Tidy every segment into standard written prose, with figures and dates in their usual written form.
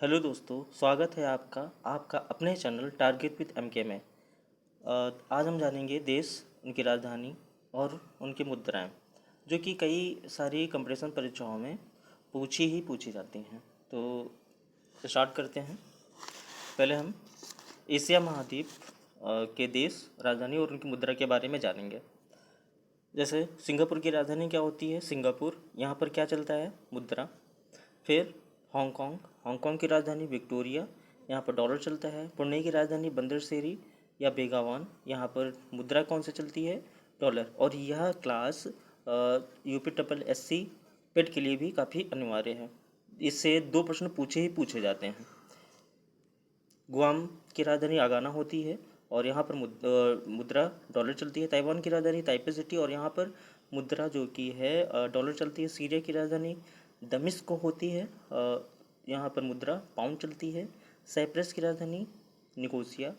Hello दोस्तों, स्वागत है आपका आपका अपने चैनल टारगेट विद एमके में। आज हम जानेंगे देश, उनकी राजधानी और उनकी मुद्राएं, जो कि कई सारी कंपटीशन परीक्षाओं में पूछी जाती हैं। तो स्टार्ट करते हैं। पहले हम एशिया महाद्वीप के देश, राजधानी और उनकी मुद्रा के बारे में जानेंगे। जैसे सिंगापुर की राजधानी क्या होती है? सिंगापुर। यहाँ पर क्या चलता है? मुद्रा। फिर हांगकांग, हांगकांग की राजधानी विक्टोरिया, यहाँ पर डॉलर चलता है। पुणे की राजधानी बंदरसेरी या बेगावान, यहाँ पर मुद्रा कौन सी चलती है? डॉलर। और यह क्लास UPSSC पेट के लिए भी काफ़ी अनिवार्य है। इससे 2 प्रश्न पूछे जाते हैं। गुआम की राजधानी आगाना होती है और यहाँ पर मुद्रा डॉलर चलती है। ताइवान की राजधानी ताइपे सिटी और यहाँ पर मुद्रा जो कि है डॉलर चलती है। सीरिया की राजधानी दमिश्क होती है, यहाँ पर मुद्रा पाउंड चलती है। साइप्रस की राजधानी निकोसिया,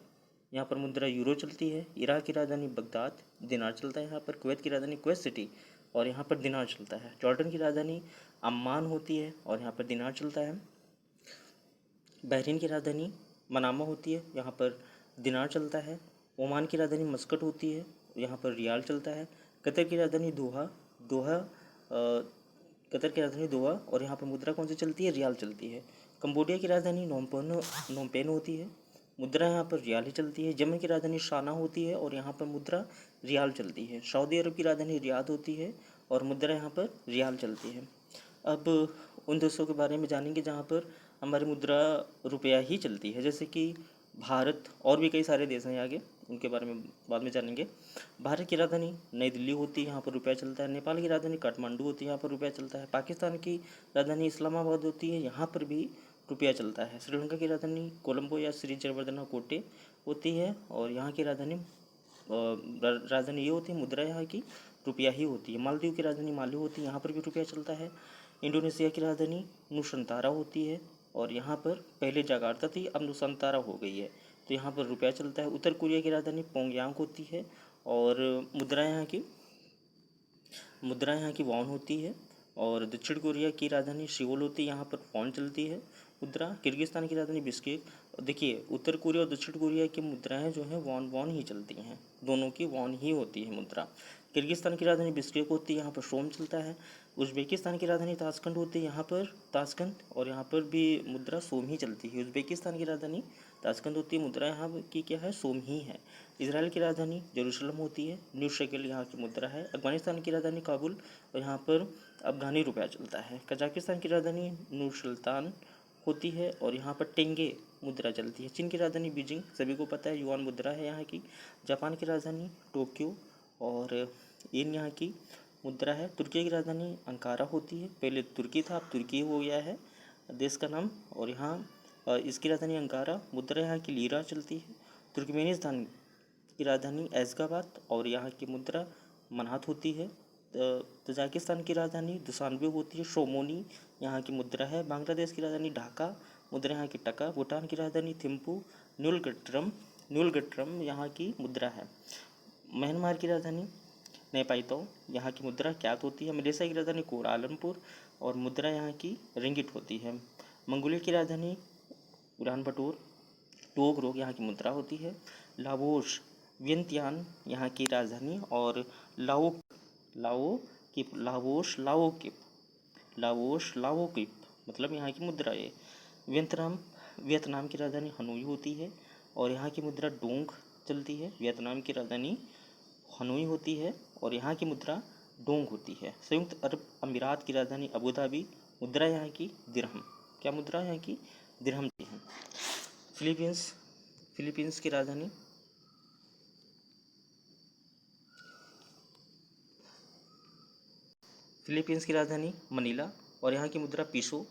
यहाँ पर मुद्रा यूरो चलती है। इराक की राजधानी बगदाद, दिनार चलता है यहाँ पर। कुवैत की राजधानी कुवैत सिटी और यहाँ पर दिनार चलता है। जॉर्डन की राजधानी अम्मान होती है और यहाँ पर दिनार चलता है। बहरीन की राजधानी मनामा होती है, यहाँ पर दिनार चलता है। ओमान की राजधानी मस्कट होती है, यहाँ पर रियाल चलता है। कतर की राजधानी कतर की राजधानी दोहा और यहाँ पर मुद्रा कौन सी चलती है? रियाल चलती है। कंबोडिया की राजधानी नोमपेन होती है, मुद्रा यहाँ पर रियाल ही चलती है। यमन की राजधानी शाना होती है और यहाँ पर मुद्रा रियाल चलती है। सऊदी अरब की राजधानी रियाद होती है और मुद्रा यहाँ पर रियाल चलती है। अब उन देशों के बारे में जानेंगे जहाँ पर हमारी मुद्रा रुपया ही चलती है, जैसे कि भारत और भी कई सारे देश हैं आगे, उनके बारे में बाद में जानेंगे। भारत की राजधानी नई दिल्ली होती है, यहाँ पर रुपया चलता है। नेपाल की राजधानी काठमांडू होती है, यहाँ पर रुपया चलता है। पाकिस्तान की राजधानी इस्लामाबाद होती है, यहाँ पर भी रुपया चलता है। श्रीलंका की राजधानी कोलंबो या श्री जयवर्धना कोटे होती है और यहाँ की राजधानी ये होती है, मुद्रा यहाँ की रुपया ही होती है। मालदीव की राजधानी मालदीव होती है, यहाँ पर भी रुपया चलता है। इंडोनेशिया की राजधानी नुसंतारा होती है और यहाँ पर पहले जकार्ता थी, अब नुसंतारा हो गई है, तो यहाँ पर रुपया चलता है। उत्तर कोरिया की राजधानी पोंगयांग होती है और मुद्रा यहाँ की वॉन होती है। और दक्षिण कोरिया की राजधानी सियोल होती है, यहाँ पर वॉन चलती है मुद्रा। किर्गिस्तान की राजधानी बिश्केक। देखिए, उत्तर कोरिया और दक्षिण कोरिया की मुद्राएं जो हैं वॉन ही चलती हैं, दोनों की वॉन ही होती है मुद्रा। किर्गिस्तान की राजधानी बिश्केक होती है, यहाँ पर सोम चलता है। उज़्बेकिस्तान की राजधानी ताशकंद होती है, यहाँ पर ताशकंद और यहाँ पर भी मुद्रा सोम ही चलती है। उज़्बेकिस्तान की राजधानी ताशकंद होती है, मुद्रा यहाँ की क्या है? सोम ही है। इसराइल की राजधानी जेरूसलम होती है, न्यू शेकेल यहाँ की मुद्रा है। अफगानिस्तान की राजधानी काबुल और यहाँ पर अफगानी रुपया चलता है। कजाकिस्तान की राजधानी नूर सुल्तान होती है और यहाँ पर टेंगे मुद्रा चलती है। चीन की राजधानी बीजिंग, सभी को पता है, युआन मुद्रा है यहाँ की। जापान की राजधानी टोक्यो और इन यहाँ की मुद्रा है। तुर्की की राजधानी अंकारा होती है, पहले तुर्की था, अब तुर्की हो गया है देश का नाम। और यहाँ इसकी राजधानी अंकारा, मुद्रा यहाँ की लीरा चलती है। तुर्कमेनिस्तान की राजधानी ऐज़गाबाद और यहाँ की मुद्रा मनात होती है। तजाकिस्तान की राजधानी दुशानबे होती है, शोमोनी यहाँ की मुद्रा है। बांग्लादेश की राजधानी ढाका, मुद्रा यहाँ की टका। भूटान की राजधानी थिम्पू, न्यूलगट्रम यहाँ की मुद्रा है। म्यांमार की राजधानी नेपाइतो, यहाँ की मुद्रा क्यात होती है। मलेशिया की राजधानी कोलालमपुर और मुद्रा यहाँ की रिंगिट होती है। मंगोलिया की राजधानी उलानबटोर, टोगरोग यहाँ की मुद्रा होती है। लाओस वियंतियान यहाँ की राजधानी और लाओस लाओकिप मतलब यहाँ की मुद्रा है। वियतनाम की राजधानी हनोई होती है और यहाँ की मुद्रा डोंग चलती है। वियतनाम की राजधानी हनोई होती है और यहाँ की मुद्रा डोंग होती है। संयुक्त अरब अमीरात की राजधानी अबू धाबी, मुद्रा यहाँ की दिरहम। क्या मुद्रा यहाँ की? दिरहम है। फिलीपींस की राजधानी मनीला और यहाँ की मुद्रा पीसो।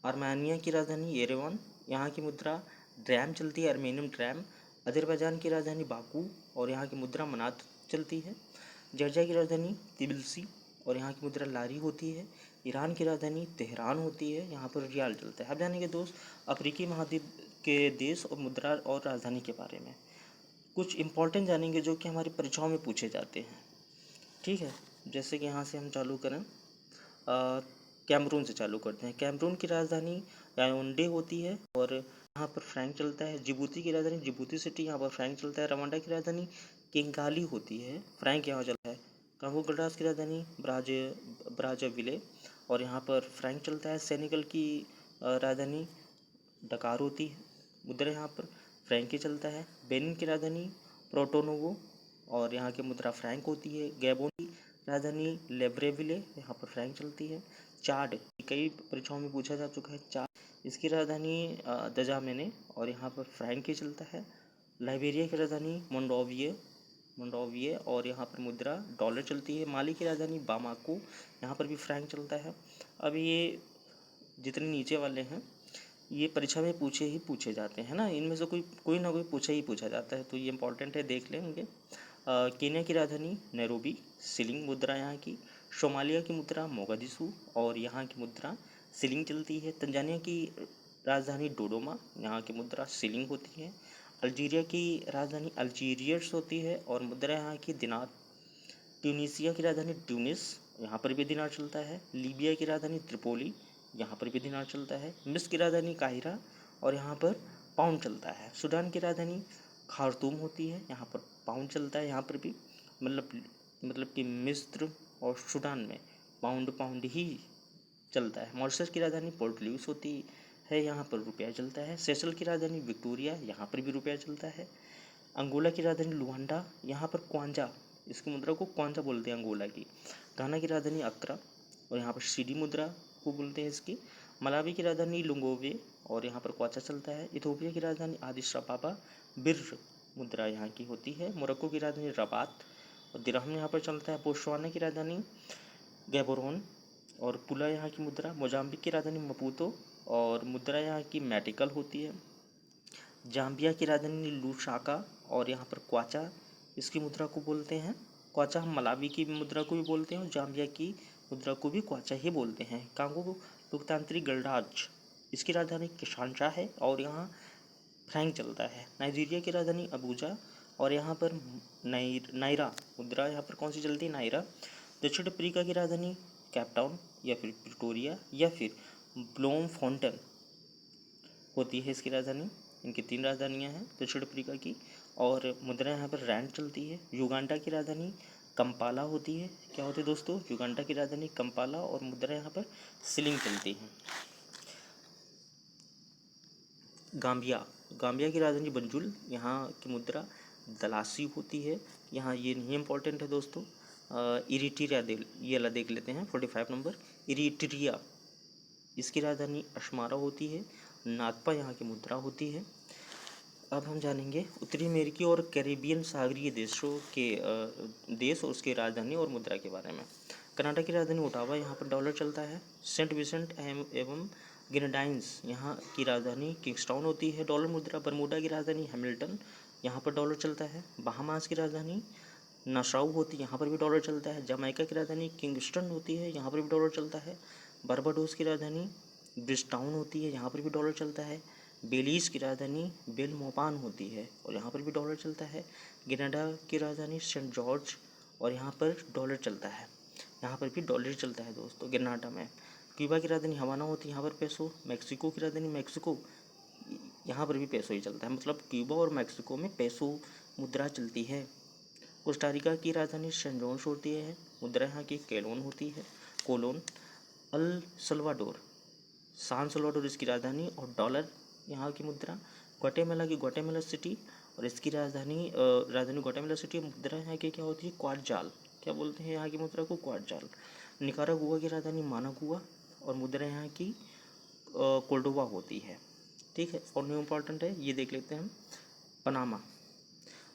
आर्मेनिया की राजधानी येरेवन, यहाँ की मुद्रा ड्रैम चलती है, आर्मेनियम ड्रैम। अजरबैजान की राजधानी बाकू और यहाँ की मुद्रा मनात चलती है। जॉर्जिया की राजधानी तिबिलिसी और यहाँ की मुद्रा लारी होती है। ईरान की राजधानी तेहरान होती है, यहाँ पर रियाल चलता है। अब जानेंगे दोस्त अफ्रीकी महाद्वीप के देश और मुद्रा और राजधानी के बारे में। कुछ इंपॉर्टेंट जानेंगे जो कि हमारी परीक्षाओं में पूछे जाते हैं, ठीक है। जैसे कि यहाँ से हम चालू करें, कैमरून से चालू करते हैं। कैमरून की राजधानी याओंडे होती है और यहाँ पर फ्रैंक चलता है। जिबूती की राजधानी जिबूती सिटी, यहाँ पर फ्रैंक चलता है। रवांडा की राजधानी किंगाली होती है, फ्रैंक यहाँ चलता है। कांगो गणराज की राजधानी ब्राज़ाविले और यहाँ पर फ्रैंक चलता है। सेनेगल की राजधानी डकार होती है, मुद्रा यहाँ पर फ्रैंक ही चलता है। बेनिन की राजधानी प्रोटोनोवो और यहाँ की मुद्रा फ्रैंक होती है। गैबोन की राजधानी लेब्रेविले, यहाँ पर फ्रैंक चलती है। चाड कई परीक्षाओं में पूछा जा चुका है। चाड इसकी राजधानी दजामेने और यहाँ पर फ्रैंक ही चलता है। लाइबेरिया की राजधानी मोंडोविये और यहाँ पर मुद्रा डॉलर चलती है। माली की राजधानी बामाको, यहाँ पर भी फ्रैंक चलता है। अब ये जितने नीचे वाले हैं ये परीक्षा में पूछे जाते हैं ना, इनमें से कोई ना कोई पूछा जाता है, तो ये इंपॉर्टेंट है, देख लेंगे। केन्या की राजधानी नैरोबी, सिलिंग मुद्रा यहाँ की। सोमालिया की मुद्रा मोगादिशु और यहाँ की मुद्रा सिलिंग चलती है। तंजानिया की राजधानी डोडोमा, यहाँ की मुद्रा सिलिंग होती है। अल्जीरिया की राजधानी अल्जीरियर्स होती है और मुद्रा यहाँ की दिनार। ट्यूनीसिया की राजधानी ट्यूनिस, यहाँ पर भी दिनार चलता है। लीबिया की राजधानी त्रिपोली, यहाँ पर भी दिनार चलता है। मिस्र की राजधानी काहिरा और यहाँ पर पाउंड चलता है। सूडान की राजधानी खार्तूम होती है, यहाँ पर पाउंड चलता है। यहाँ पर भी मतलब कि मिस्र और सूडान में पाउंड ही चलता है। मॉरिशस की राजधानी पोर्ट लुइस होती है, यहाँ पर रुपया चलता है। सेशल की राजधानी विक्टोरिया, यहाँ पर भी रुपया चलता है। अंगोला की राजधानी लुआंडा, यहाँ पर क्वांजा, इसकी मुद्रा को क्वांजा बोलते हैं अंगोला की। घाना की राजधानी अक्रा और यहाँ पर सीडी मुद्रा को बोलते हैं इसकी। मलावी की राजधानी लुंगोवे और यहाँ पर क्वाचा चलता है। इथोपिया की राजधानी आदिस अबाबा, बिर्र मुद्रा यहाँ की होती है। मोरक्को की राजधानी रबात और दिरहम यहाँ पर चलता है। बोत्सवाना की राजधानी गैबोरोन और पुला यहाँ की मुद्रा। मोजाम्बिक की राजधानी मपूतो और मुद्रा यहाँ की मेटिकल होती है। जाम्बिया की राजधानी लुसाका और यहाँ पर क्वाचा इसकी मुद्रा को बोलते हैं। क्वाचा हम मलावी की मुद्रा को भी बोलते हैं और जाम्बिया की मुद्रा को भी क्वाचा ही बोलते हैं। कांगो लोकतांत्रिक गणराज्य, इसकी राजधानी किशानशा है और यहाँ फ्रैंक चलता है। नाइजीरिया की राजधानी अबूजा और यहाँ पर नायरा मुद्रा यहाँ पर कौन सी चलती है, नायरा। दक्षिण अफ्रीका की राजधानी कैपटाउन या फिर प्रिटोरिया या फिर ब्लोमफोंटेन होती है इसकी राजधानी। इनकी 3 राजधानियाँ हैं दक्षिण अफ्रीका की और मुद्रा यहाँ पर रैंड चलती है। युगांडा की राजधानी कंपाला होती है। क्या होती है दोस्तों, युगांडा की राजधानी कंपाला और मुद्रा यहाँ पर सिलिंग चलती है। गाम्बिया की राजधानी बंजुल, यहाँ की मुद्रा दलासी होती है। यहाँ ये नहीं इम्पोर्टेंट है दोस्तों। इरिट्रिया ये वाला देख लेते हैं 45 नंबर। इरिट्रिया इसकी राजधानी अशमारा होती है। नागपा यहाँ की मुद्रा होती है। अब हम जानेंगे उत्तरी अमेरिकी और कैरिबियन सागरीय देशों के देश और उसकी राजधानी और मुद्रा के बारे में। कनाडा की राजधानी ओटावा, यहाँ पर डॉलर चलता है। सेंट विंसेंट एवं ग्रेनाडाइंस, यहाँ की राजधानी किंगस्टाउन होती है, डॉलर मुद्रा। बरमूडा की राजधानी हैमिल्टन, यहाँ पर डॉलर चलता है। बहामास की राजधानी नासाउ होती है, यहाँ पर भी डॉलर चलता है। जमैका की राजधानी किंगस्टन होती है, यहाँ पर भी डॉलर चलता है। बारबाडोस की राजधानी ब्रिजटाउन होती है, यहाँ पर भी डॉलर चलता है। बेलीज़ की राजधानी बेलमोपान होती है और यहाँ पर भी डॉलर चलता है। कनाडा की राजधानी सेंट जॉर्ज और यहाँ पर डॉलर चलता है, यहाँ पर भी डॉलर चलता है दोस्तों ग्रेनाडा में। क्यूबा की राजधानी हवाना होती है, यहाँ पर पेसो। मैक्सिको की राजधानी मैक्सिको, यहाँ पर भी पेसो ही चलता है, मतलब क्यूबा और मैक्सिको में पेसो मुद्रा चलती है। कोस्टारिका की राजधानी सेंट जॉन्स होती है, मुद्रा यहाँ की केलोन होती है, कोलोन। अल सल्वाडोर, सान सल्वाडोर इसकी राजधानी और डॉलर यहाँ की मुद्रा। ग्वाटेमाला की ग्वाटेमाला सिटी और इसकी राजधानी ग्वाटेमाला सिटी, मुद्रा यहाँ की क्या होती है, क्वाटजाल, क्या बोलते हैं यहाँ की मुद्रा को, क्वाटजाल। निकारागुआ की राजधानी मानागुआ और मुद्रा यहाँ की कोल्डोवा होती है, ठीक है। और न्यू इम्पॉर्टेंट है, ये देख लेते हैं हम।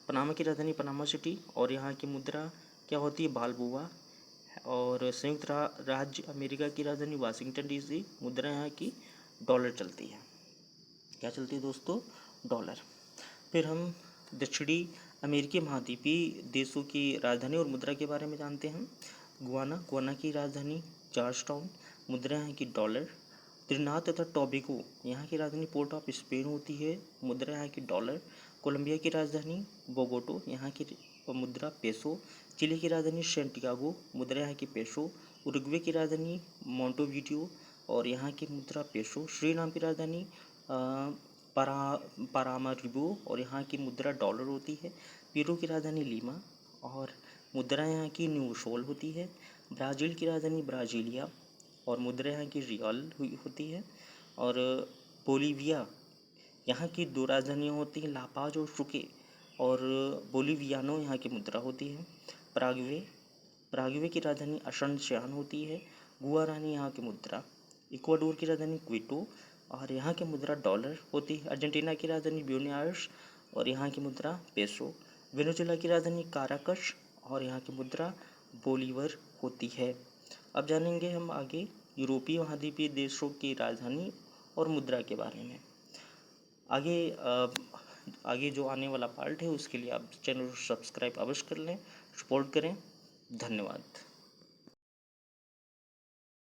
पनामा की राजधानी पनामा सिटी और यहाँ की मुद्रा क्या होती है, बालबुआ। और संयुक्त राज्य अमेरिका की राजधानी वाशिंगटन डीसी, मुद्रा यहाँ की डॉलर चलती है। क्या चलती है दोस्तों, डॉलर। फिर हम दक्षिणी अमेरिकी महाद्वीपीय देशों की राजधानी और मुद्रा के बारे में जानते हैं। गुआना की राजधानी जॉर्जटाउन, मुद्रा यहाँ की डॉलर। त्रिनाद तथा टोबैगो, यहाँ की राजधानी पोर्ट ऑफ स्पेन होती है, मुद्रा यहाँ की डॉलर। कोलंबिया की राजधानी बोगोटो, यहाँ की मुद्रा पेसो। चिली की राजधानी सैंटियागो, मुद्रा यहाँ की पेसो। उरुग्वे की राजधानी मोंटेविडियो और यहाँ की मुद्रा पेसो। सूरीनाम की राजधानी पारामारिबो और यहाँ की मुद्रा डॉलर होती है। पेरू की राजधानी लीमा और मुद्रा यहाँ की न्यू सोल होती है। ब्राज़ील की राजधानी ब्राज़ीलिया और मुद्रा यहाँ की रियल होती है। और बोलीविया, यहाँ की दो राजधानियाँ होती हैं, लापाज और सुके, और बोलीवियानो यहाँ की मुद्रा होती है। पराग्वे, पराग्वे की राजधानी असनसियान होती है। गुआरानी यहाँ की मुद्रा। इक्वाडोर की राजधानी क्विटो और यहाँ की मुद्रा डॉलर होती है। अर्जेंटीना की राजधानी ब्यूनस आयर्स और यहाँ की मुद्रा पेसो। वेनेजुएला की राजधानी काराकस और यहाँ की मुद्रा बोलीवर होती है। अब जानेंगे हम आगे यूरोपीय महाद्वीपीय देशों की राजधानी और मुद्रा के बारे में। आगे जो आने वाला पार्ट है उसके लिए आप चैनल को सब्सक्राइब अवश्य कर लें, सपोर्ट करें। धन्यवाद।